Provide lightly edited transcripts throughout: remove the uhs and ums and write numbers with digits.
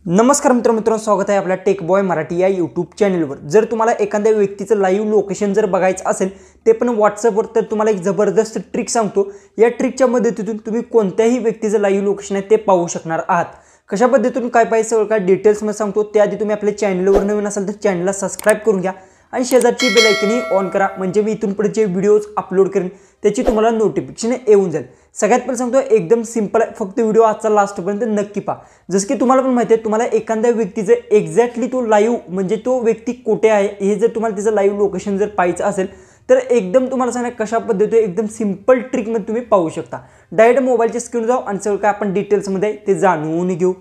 नमस्कार मित्रांनो, स्वागत आहे आपल्या टेक बॉय मराठी या यूट्यूब चॅनलवर। जर तुम्हाला एखाद्या व्यक्तीचं लाईव्ह लोकेशन जर बघायचं असेल ते पण व्हॉट्सअपवर, तर तुम्हाला एक जबरदस्त ट्रिक सांगतो। या ट्रिकच्या मदतीतून तुम्ही कोणत्याही व्यक्तीचं लाईव्ह लोकेशन आहे ते पाहू शकणार आहात। कशा पद्धतीतून काय पाहिजे सगळं काय डिटेल्समध्ये सांगतो। त्याआधी तुम्ही आपल्या चॅनलवर नवीन असाल तर चॅनलला सबस्क्राइब करून घ्या आणि शेजारची बेल आयकॉन ऑन करा, म्हणजे मी इथून पुढे जे व्हिडिओज अपलोड करेन त्याची तुम्हाला नोटिफिकेशन येऊन जाईल। सगळ्यात पहिले सांगतो एकदम सिंपल आहे, फक्त व्हिडिओ आजचा लास्टपर्यंत नक्की पहा। जसं की तुम्हाला पण माहिती आहे, तुम्हाला एखाद्या व्यक्तीचं एक्झॅक्टली तो लाईव्ह म्हणजे तो व्यक्ती कुठे आहे हे जर तुम्हाला त्याचं लाईव्ह लोकेशन जर पाहायचं असेल तर एकदम तुम्हाला सांगणार कशा पद्धतीने एकदम सिंपल ट्रिकमध्ये तुम्ही पाहू शकता। डायरेक्ट मोबाईलच्या स्क्रीनवर जाऊ आणि सगळं काय आपण डिटेल्समध्ये ते जाणून घेऊ।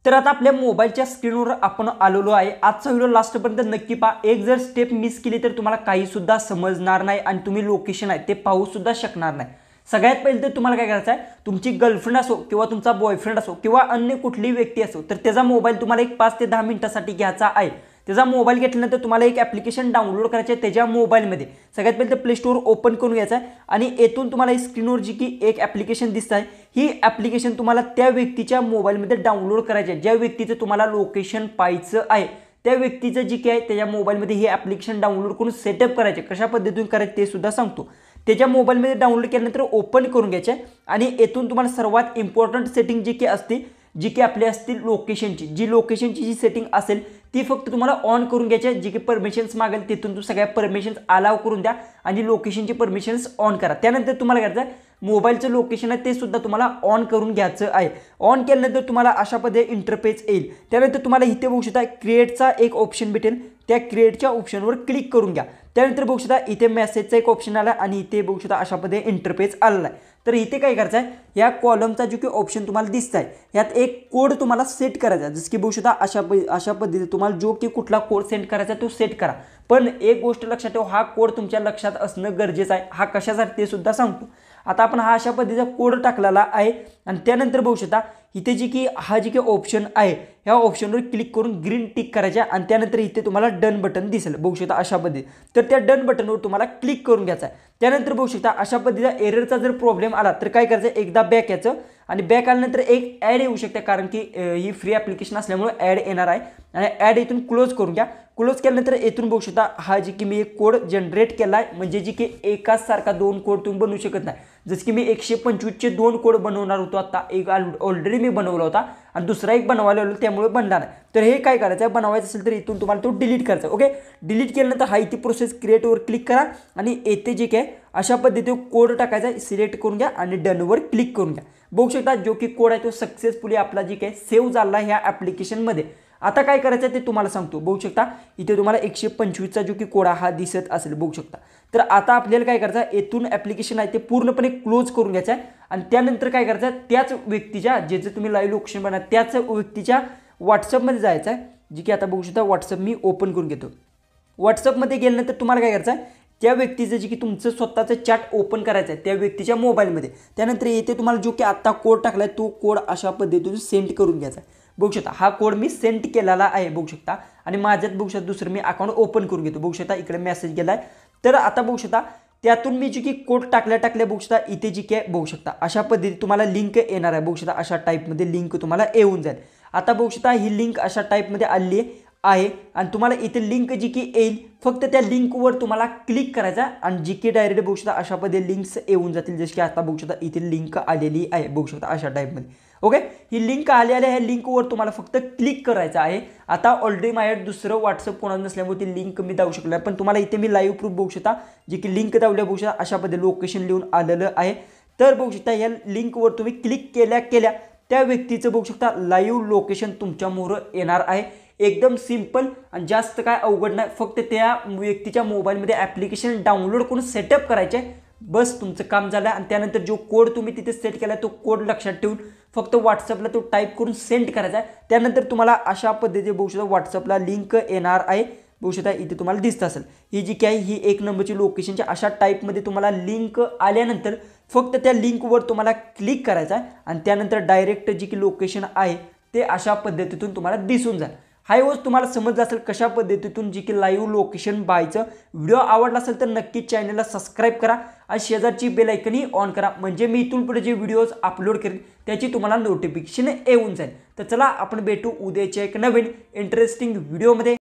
तर आता आपल्या मोबाईलच्या स्क्रीनवर आपण आलेलो आहे। आजचा व्हिडिओ लास्टपर्यंत नक्की पहा। एक जर स्टेप मिस केली तर तुम्हाला काही सुद्धा समजणार नाही आणि तुम्ही लोकेशन आहे ते पाहू सुद्धा शकणार नाही। सगळ्यात पहिले तर तुम्हाला काय करायचं आहे, तुमची गर्लफ्रेंड असो किंवा तुमचा बॉयफ्रेंड असो किंवा अन्य कुठलीही व्यक्ती असो, तर त्याचा मोबाईल तुम्हाला एक 5 ते 10 मिनिटांसाठी घ्यायचा आहे। त्याचा मोबाईल घेतल्यानंतर तुम्हाला एक ॲप्लिकेशन डाउनलोड करायचे आहे त्याच्या मोबाईलमध्ये। सगळ्यात पहिले प्ले स्टोअर ओपन करून घ्यायचं आहे आणि येथून तुम्हाला स्क्रीनवर जी की एक ॲप्लिकेशन दिसत आहे, ही ॲप्लिकेशन तुम्हाला त्या व्यक्तीच्या मोबाईलमध्ये डाउनलोड करायची आहे। ज्या व्यक्तीचं तुम्हाला लोकेशन पाहायचं आहे त्या व्यक्तीचं जी की आहे त्याच्या मोबाईलमध्ये ही ॲप्लिकेशन डाउनलोड करून सेटअप करायचे। कशा पद्धतीने करायचे ते सुद्धा सांगतो। त्याच्या मोबाईलमध्ये डाउनलोड केल्यानंतर ओपन करून घ्यायचे आणि येथून तुम्हाला सर्वात इम्पॉर्टंट सेटिंग जी की असते, जी की आपली असतील लोकेशनची, जी सेटिंग असेल ती फक्त तुम्हाला ऑन करून घ्यायची आहे। जी की परमिशन्स मागेल तिथून सगळ्या परमिशन्स अलाव करून द्या आणि लोकेशनची परमिशन्स ऑन करा। त्यानंतर तुम्हाला करायचं आहे मोबाईलचं लोकेशन आहे ते सुद्धा तुम्हाला ऑन करून घ्यायचं आहे। ऑन केल्यानंतर तुम्हाला अशा पद्धतीने इंटरफेस येईल। त्यानंतर तुम्हाला इथे बघू शकता क्रिएटचा एक ऑप्शन भेटेल, त्या क्रिएटच्या ऑप्शनवर क्लिक करून घ्या। त्यानंतर बघू शकता इथे मेसेजचा एक ऑप्शन आला आणि इथे बघू शकता अशा पद्धतीने इंटरफेस आलेला आहे। तर इथे काय करायचं आहे, या कॉलमचा जो की ऑप्शन तुम्हाला दिसत आहे यात एक कोड तुम्हाला सेट करायचा आहे। जसं की बघू शकता अशा पद्धतीने तुम्हाला जो की कुठला कोड सेंड करायचा तो सेट करा। पण एक गोष्ट लक्षात ठेवा, हा कोड तुमच्या लक्षात असणं गरजेचं आहे। हा कशासाठी ते सुद्धा सांगतो। आता आपण हा अशा पद्धतीचा कोड टाकलेला आहे आणि त्यानंतर बघू शकता इथे जी की ऑप्शन आहे ह्या ऑप्शनवर क्लिक करून ग्रीन टिक करायचा आणि त्यानंतर इथे तुम्हाला डन बटन दिसेल बघू शकता अशा पद्धतीने। तर त्या डन बटनवर तुम्हाला क्लिक करून घ्यायचं आहे। त्यानंतर बघू शकता अशा पद्धतीचा एररचा जर प्रॉब्लेम आला तर काय करायचं, एकदा बॅक यायचं आणि बॅक आल्यानंतर एक ॲड येऊ शकते, कारण की ही फ्री ॲप्लिकेशन असल्यामुळे ॲड येणार आहे आणि ॲड इथून क्लोज करून घ्या। क्लोज केल्यानंतर येथून बघू शकता हा जी की मी एक कोड जनरेट केला आहे, म्हणजे जी की एकाच सारखा 2 कोड तुम्ही बनवू शकत नाही। जसं की मी 125चे 2 कोड बनवणार होतो, आता एक ऑलरेडी मी बनवला होता आणि दुसरा एक बनवायला आलो त्यामुळे बनला नाही। तर हे काय करायचं आहे, बनवायचं असेल तर इथून तुम्हाला तो डिलीट करायचा आहे। ओके, डिलीट केल्यानंतर हा इथे प्रोसेस क्रिएटवर क्लिक करा आणि येथे जे काय अशा पद्धतीने कोड टाकायचा आहे, सिलेक्ट करून घ्या आणि डनवर क्लिक करून घ्या। बघू शकता जो की कोड आहे तो सक्सेसफुली आपला जी काय सेव्ह झाला ह्या ॲप्लिकेशनमध्ये। आता काय करायचं आहे ते तुम्हाला सांगतो। बघू शकता इथे तुम्हाला 125चा जो की कोड हा दिसत असेल बघू शकता। तर आता आपल्याला काय करायचं आहे, येथून ॲप्लिकेशन आहे ते पूर्णपणे क्लोज करून घ्यायचं आहे आणि त्यानंतर काय करायचं आहे, त्याच व्यक्तीच्या ज्याचं तुम्ही लाईव्ह लोकेशन बनवा त्याच व्यक्तीच्या व्हॉट्सअपमध्ये जायचं आहे। जी की आता बघू शकता व्हॉट्सअप मी ओपन करून घेतो। व्हॉट्सअपमध्ये गेल्यानंतर तुम्हाला काय करायचं आहे, त्या व्यक्तीचं जे की तुमचं स्वतःचं चॅट ओपन करायचं आहे त्या व्यक्तीच्या मोबाईलमध्ये। त्यानंतर येथे तुम्हाला जो की आत्ता कोड टाकला आहे तो कोड अशा पद्धतीने सेंड करून घ्यायचा आहे। बघू शकता हा कोड मी सेंड केलेला आहे बघू शकता आणि माझ्यात बघू शकता दुसरं मी अकाउंट ओपन करून घेतो। बघू शकता इकडे मेसेज गेला आहे। तर आता बघू शकता त्यातून मी जी की कोड टाकल्या बघू शकता इथे जी की बघू शकता अशा पद्धतीने तुम्हाला लिंक येणार आहे। बघू शकता अशा टाईपमध्ये लिंक तुम्हाला येऊन जाईल। आता बघू शकता ही लिंक अशा टाईपमध्ये आली आहे आणि तुम्हाला इथे लिंक जी की येईल फक्त त्या लिंकवर तुम्हाला क्लिक करायचा आणि जी की डायरेक्ट बघू शकता अशा पद्धतीने लिंक्स येऊन जातील। जशी की आता बघू शकता इथे लिंक आलेली आहे बघू शकता अशा टाईपमध्ये। ओके, ही लिंक आलेली आहे, ह्या लिंकवर तुम्हाला फक्त क्लिक करायचं आहे। आता ऑलरेडी माझ्याकडे दुसरं व्हॉट्सअप कोणाचं नसल्यामुळे ती लिंक मी दावू शकलो आहे, पण तुम्हाला इथे मी लाईव्ह प्रूफ बघू शकता जी की लिंक दावल्या बघू शकता अशा पद्धतीने लोकेशन लिहून आलेलं आहे। तर बघू शकता या लिंकवर तुम्ही क्लिक केल्या त्या व्यक्तीचं बघू शकता लाईव्ह लोकेशन तुमच्यासमोर येणार आहे। एकदम सिंपल आणि जास्त काय अवघड नाही, फक्त त्या व्यक्तीच्या मोबाईलमध्ये ॲप्लिकेशन डाउनलोड करून सेटअप करायचे, बस तुमचं काम झालं। आणि त्यानंतर जो कोड तुम्ही तिथे सेट केला तो कोड लक्षात ठेवून फक्त व्हॉट्सअपला तो टाईप करून सेंड करायचा आहे। त्यानंतर तुम्हाला अशा पद्धतीने बघू शकता व्हॉट्सअपला लिंक येणार आहे बघू शकता इथे तुम्हाला दिसत असेल। ही जी काय ही 1 नंबरची लोकेशनच्या अशा टाईपमध्ये तुम्हाला लिंक आल्यानंतर फक्त त्या लिंकवर तुम्हाला क्लिक करायचं आहे आणि त्यानंतर डायरेक्ट जी की लोकेशन आहे ते अशा पद्धतीतून तुम्हाला दिसून जाईल। हाय होस तुम्हाला समजलं असेल कशा पद्धतीतून जी की लाईव्ह लोकेशन बायचं. व्हिडिओ आवडला असेल तर नक्की चॅनलला सबस्क्राईब करा आणि शेजारची बेल आयकनही ऑन करा, म्हणजे मी इथून पुढे जे व्हिडिओज अपलोड करेन त्याची तुम्हाला नोटिफिकेशन येऊन जाईल. तर चला आपण भेटू उद्याच्या एक नवीन इंटरेस्टिंग व्हिडिओमध्ये.